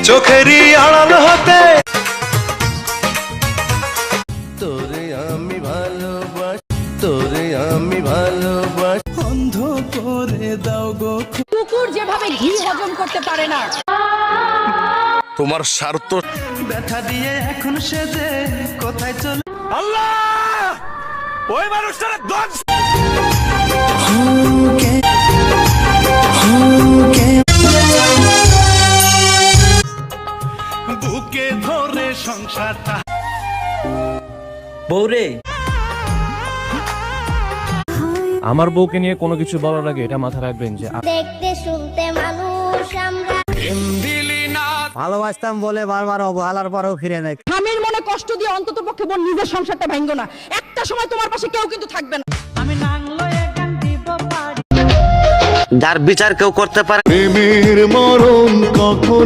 চোখেরই আড়াল হতে তোরে আমি ভালোবাসি, তোরে আমি ভালোবাসি, অন্ধ করে দাও গো। কুকুর যেভাবে ঘি হজম করতে পারে না, তোমার স্বার্থ ব্যথা দিয়ে এখন সেজে কোথায় চলে আল্লাহ ওই মানুষটার দশ বুকে ধরে সংসারটা বউরে আমার বউকে নিয়ে কোনো কিছু বলার আগে এটা মাথা রাখবেন যে দেখতে শুনতে মানুষ আমরা ভালোবাসতাম বলে বারবার অবহেলার পরেও ফিরে নেয়। স্বামীর মনে কষ্ট দিয়ে অন্তত পক্ষে বোন নিজের সংসারটা ভাঙো না। একটা সময় তোমার পাশে কেউ কিন্তু থাকবে না। যার বিচার কেউ করতে পারে প্রেমের মরণ কখন